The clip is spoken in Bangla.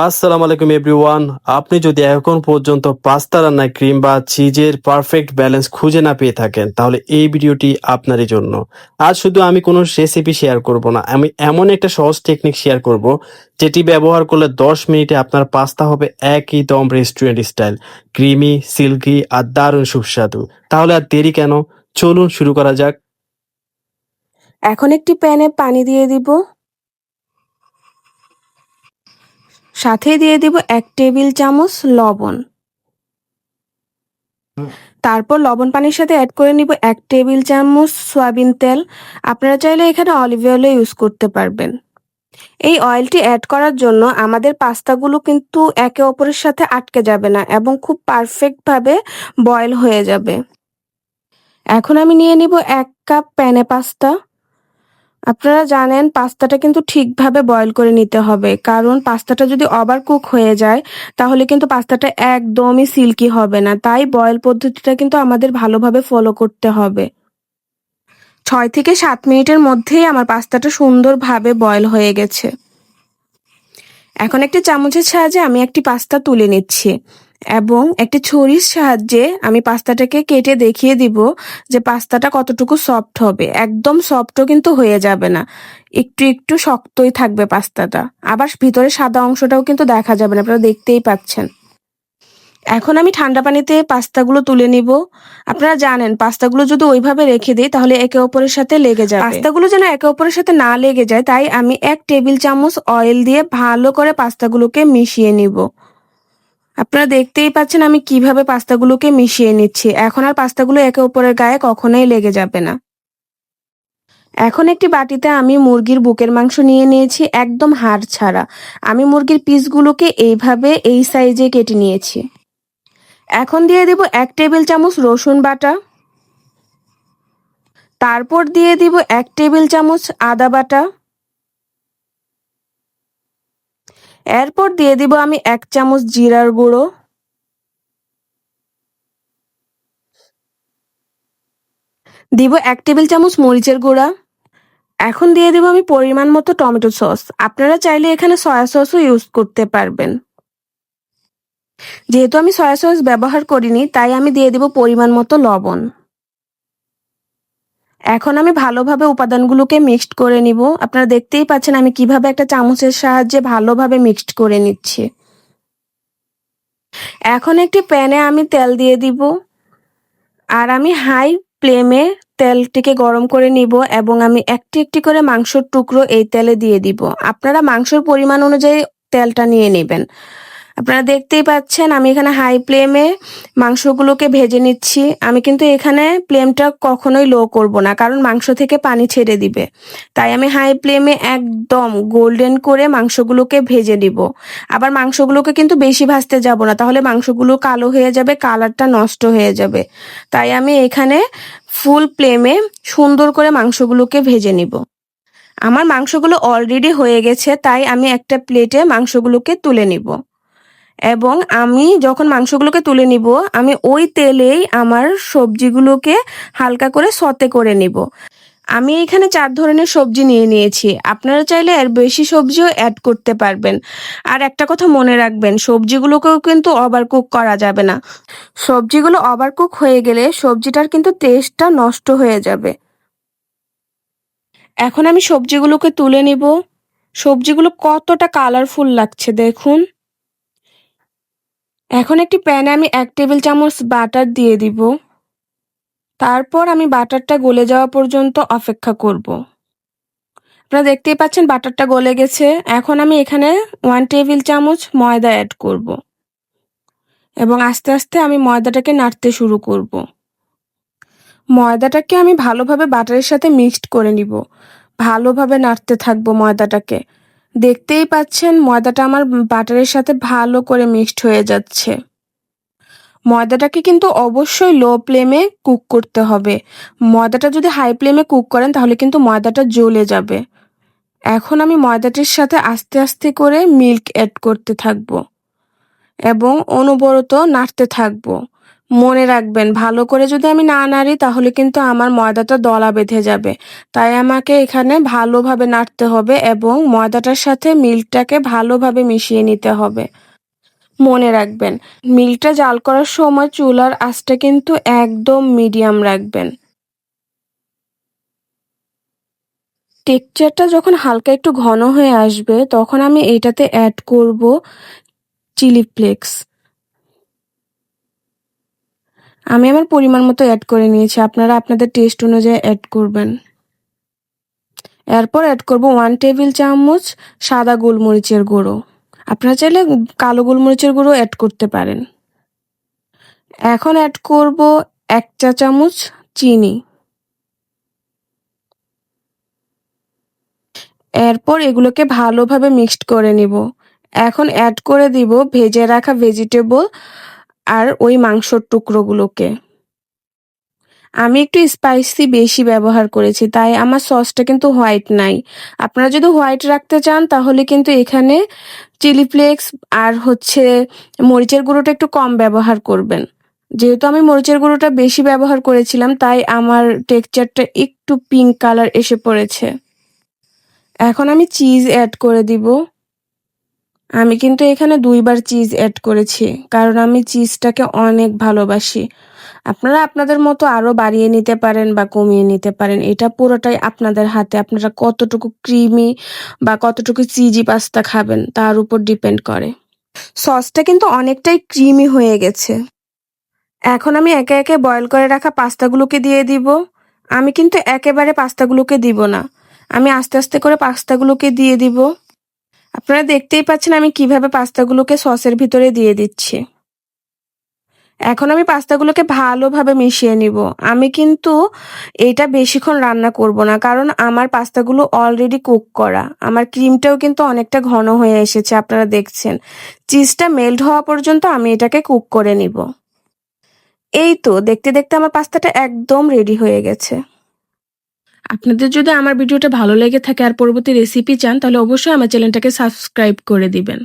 আসসালামু আলাইকুম এভরিওয়ান। আপনি যদি এখন পর্যন্ত পাস্তা রান্নায় ক্রিম বা চিজের পারফেক্ট ব্যালেন্স খুঁজে না পেয়ে থাকেন, তাহলে এই ভিডিওটি আপনারই জন্য। আজ শুধু আমি কোনো রেসিপি শেয়ার করব না, আমি এমন একটা সহজ টেকনিক শেয়ার করব যেটি ব্যবহার করলে 10 মিনিটে আপনার পাস্তা হবে একই দম রেস্টুরেন্ট স্টাইল, ক্রিমি, সিল্কি আর দারুণ সুস্বাদু। তাহলে আর দেরি কেন? চলুন শুরু করা যাক। এখন একটি প্যানে পানি দিয়ে দিব, সাথে দিয়ে দিব 1 টেবিল চামচ লবণ। তারপর লবণ পানির সাথে অ্যাড করে নিব 1 টেবিল চামচ সয়াবিন তেল। আপনারা চাইলে এখানে অলিভ অয়েলও ইউজ করতে পারবেন। এই অয়েলটি অ্যাড করার জন্য আমাদের পাস্তাগুলো কিন্তু একে অপরের সাথে আটকে যাবে না এবং খুব পারফেক্টভাবে বয়েল হয়ে যাবে। এখন আমি নিয়ে নিব 1 কাপ প্যানে পাস্তা। আপনারা জানেন পাস্তাটা কিন্তু ঠিকভাবে বয়েল করে নিতে হবে, কারণ পাস্তাটা যদি ওভার কুক হয়ে যায় তাহলে কিন্তু পাস্তাটা একদমই সিল্কি হবে না। তাই বয়েল পদ্ধতিটা কিন্তু আমাদের ভালোভাবে ফলো করতে হবে। 6 থেকে 7 মিনিটের মধ্যেই আমার পাস্তাটা সুন্দরভাবে বয়েল হয়ে গেছে। এখন একটি চামচের সাহায্যে আমি একটি পাস্তা তুলে নিচ্ছি এবং একটি ছুরির সাহায্যে আমি পাস্তাটাকে কেটে দেখিয়ে দিব যে পাস্তাটা কতটুকু সফট হবে। একদম সফটও কিন্তু হয়ে যাবে না, একটু একটু শক্তই থাকবে পাস্তাটা। আবার ভিতরে সাদা অংশটাও কিন্তু দেখা যাবে না, আপনারা দেখতেই পাচ্ছেন। এখন আমি ঠান্ডা পানিতে পাস্তাগুলো তুলে নিব। আপনারা জানেন পাস্তাগুলো যদি ওইভাবে রেখে দিই তাহলে একে অপরের সাথে লেগে যাবে। পাস্তাগুলো যেন একে অপরের সাথে না লেগে যায় তাই আমি 1 টেবিল চামচ অয়েল দিয়ে ভালো করে পাস্তাগুলোকে মিশিয়ে নিব। আপনারা দেখতেই পাচ্ছেন আমি কিভাবে পাস্তাগুলোকে মিশিয়ে নিচ্ছি। এখন আর পাস্তাগুলো একে অপরের গায়ে কখনোই লেগে যাবে না। এখন একটি বাটিতে আমি মুরগির বুকের মাংস নিয়ে নিয়েছি, একদম হাড় ছাড়া। আমি মুরগির পিসগুলোকে এইভাবে এই সাইজে কেটে নিয়েছি। এখন দিয়ে দিব 1 টেবিল চামচ রসুন বাটা। তারপর দিয়ে দিব 1 টেবিল চামচ আদা বাটা। এরপর দিয়ে দিব আমি 1 চামচ জিরার গুঁড়ো। দিব 1 টেবিল চামচ মরিচের গুঁড়া। এখন দিয়ে দিব আমি পরিমাণ মতো টমেটো সস। আপনারা চাইলে এখানে সয়া সসও ইউজ করতে পারবেন। যেহেতু আমি সয়া সস ব্যবহার করিনি তাই আমি দিয়ে দিব পরিমাণ মতো লবণ। এখন আমি ভালোভাবে উপাদানগুলোকে মিক্সড করে নিব। আপনারা দেখতেই পাচ্ছেন আমি কিভাবে একটা চামচের সাহায্যে ভালোভাবে মিক্সড করে নিচ্ছি। এখন একটি প্যানে আমি তেল দিয়ে দিব আর আমি হাই ফ্লেমে তেলটিকে গরম করে নিব এবং আমি একটি একটি করে মাংসের টুকরো এই তেলে দিয়ে দিব। আপনারা মাংসের পরিমাণ অনুযায়ী তেলটা নিয়ে নেবেন। আপনারা দেখতেই পাচ্ছেন আমি এখানে হাই ফ্লেমে মাংসগুলোকে ভেজে নিচ্ছি। আমি কিন্তু এখানে ফ্লেমটা কখনোই লো করব না, কারণ মাংস থেকে পানি ছেড়ে দিবে। তাই আমি হাই ফ্লেমে একদম গোল্ডেন করে মাংসগুলোকে ভেজে নিব। আবার মাংসগুলোকে কিন্তু বেশি ভাজতে যাব না, তাহলে মাংসগুলো কালো হয়ে যাবে, কালারটা নষ্ট হয়ে যাবে। তাই আমি এখানে ফুল ফ্লেমে সুন্দর করে মাংসগুলোকে ভেজে নিব। আমার মাংসগুলো অলরেডি হয়ে গেছে, তাই আমি একটা প্লেটে মাংসগুলোকে তুলে নিব এবং আমি যখন মাংসগুলোকে তুলে নিব আমি ওই তেলেই আমার সবজিগুলোকে হালকা করে সতে করে নিব। আমি এখানে 4 ধরনের সবজি নিয়ে নিয়েছি। আপনারা চাইলে এর বেশি সবজিও অ্যাড করতে পারবেন। আর একটা কথা মনে রাখবেন, সবজিগুলোকেও কিন্তু ওভারকুক করা যাবে না। সবজিগুলো ওভারকুক হয়ে গেলে সবজিটার কিন্তু টেস্টটা নষ্ট হয়ে যাবে। এখন আমি সবজিগুলোকে তুলে নিব। সবজিগুলো কতটা কালারফুল লাগছে দেখুন। এখন একটি প্যানে আমি 1 টেবিল চামচ বাটার দিয়ে দিব। তারপর আমি বাটারটা গলে যাওয়া পর্যন্ত অপেক্ষা করব। আপনারা দেখতেই পাচ্ছেন বাটারটা গলে গেছে। এখন আমি এখানে 1 টেবিল চামচ ময়দা অ্যাড করব এবং আস্তে আস্তে আমি ময়দাটাকে নাড়তে শুরু করব। ময়দাটাকে আমি ভালোভাবে বাটারের সাথে মিক্সড করে নিব। ভালোভাবে নাড়তে থাকবো ময়দাটাকে। দেখতেই পাচ্ছেন ময়দাটা আমার বাটারের সাথে ভালো করে মিক্সড হয়ে যাচ্ছে। ময়দাটাকে কিন্তু অবশ্যই লো ফ্লেমে কুক করতে হবে। ময়দাটা যদি হাই ফ্লেমে কুক করেন তাহলে কিন্তু ময়দাটা জ্বলে যাবে। এখন আমি ময়দাটির সাথে আস্তে আস্তে করে মিল্ক অ্যাড করতে থাকবো এবং অনবরত নাড়তে থাকবো। মনে রাখবেন ভালো করে যদি আমি না নাড়ি তাহলে কিন্তু আমার ময়দাটা দলা বেঁধে যাবে। তাই আমাকে এখানে ভালোভাবে নাড়তে হবে এবং ময়দাটার সাথে মিল্কটাকে ভালোভাবে মিশিয়ে নিতে হবে। মনে রাখবেন মিল্কটা জাল করার সময় চুলার আঁচটা কিন্তু একদম মিডিয়াম রাখবেন। টেক্সচারটা যখন হালকা একটু ঘন হয়ে আসবে তখন আমি এটাতে অ্যাড করব চিলি ফ্লেক্স। আমি আমার পরিমাণ মতো অ্যাড করে নিয়েছি, আপনারা আপনাদের টেস্ট অনুযায়ী অ্যাড করবেন। এরপর অ্যাড করব 1 টেবিল চামচ সাদা গোলমরিচের গুঁড়ো। আপনারা চাইলে কালো গোলমরিচের গুঁড়ো অ্যাড করতে পারেন। এখন অ্যাড করব 1 চা চামচ চিনি। এরপর এগুলোকে ভালোভাবে মিক্সড করে নিব। এখন অ্যাড করে দিব ভেজে রাখা ভেজিটেবল আর ওই মাংসর টুকরোগুলোকে। আমি একটু স্পাইসি বেশি ব্যবহার করেছি, তাই আমার সসটা কিন্তু হোয়াইট নাই। আপনারা যদি হোয়াইট রাখতে চান তাহলে কিন্তু এখানে চিলি ফ্লেক্স আর মরিচের গুঁড়োটা একটু কম ব্যবহার করবেন। যেহেতু আমি মরিচের গুঁড়োটা বেশি ব্যবহার করেছিলাম তাই আমার টেক্সচারটা একটু পিঙ্ক কালার এসে পড়েছে। এখন আমি চিজ অ্যাড করে দিব। আমি কিন্তু এখানে 2 বার চিজ অ্যাড করেছি কারণ আমি চিজটাকে অনেক ভালোবাসি। আপনারা আপনাদের মতো আরো বাড়িয়ে নিতে পারেন বা কমিয়ে নিতে পারেন। এটা পুরোটাই আপনাদের হাতে। আপনারা কতটুকু ক্রিমি বা কতটুকু চিজি পাস্তা খাবেন তার উপর ডিপেন্ড করে। সসটা কিন্তু অনেকটাই ক্রিমি হয়ে গেছে। এখন আমি একে একে বয়েল করে রাখা পাস্তাগুলোকে দিয়ে দিব। আমি কিন্তু একেবারে পাস্তাগুলোকে দিব না। আমি আস্তে আস্তে করে পাস্তাগুলোকে দিয়ে দিব। আপনারা দেখতেই পাচ্ছেন আমি কিভাবে পাস্তাগুলোকে সসের ভিতরে দিয়ে দিচ্ছি। এখন আমি পাস্তাগুলোকে ভালোভাবে মিশিয়ে নিব। আমি কিন্তু এটা বেশিক্ষণ রান্না করব না কারণ আমার পাস্তাগুলো অলরেডি কুক করা। আমার ক্রিমটাও কিন্তু অনেকটা ঘন হয়ে এসেছে, আপনারা দেখছেন। চিজটা মেল্ট হওয়া পর্যন্ত আমি এটাকে কুক করে নিব। এই তো দেখতে দেখতে আমার পাস্তাটা একদম রেডি হয়ে গেছে। আপনাদের যদি আমার ভিডিওটা ভালো লেগে থাকে আর পরবর্তী রেসিপি চান তাহলে অবশ্যই আমার চ্যানেলটাকে সাবস্ক্রাইব করে দিবেন।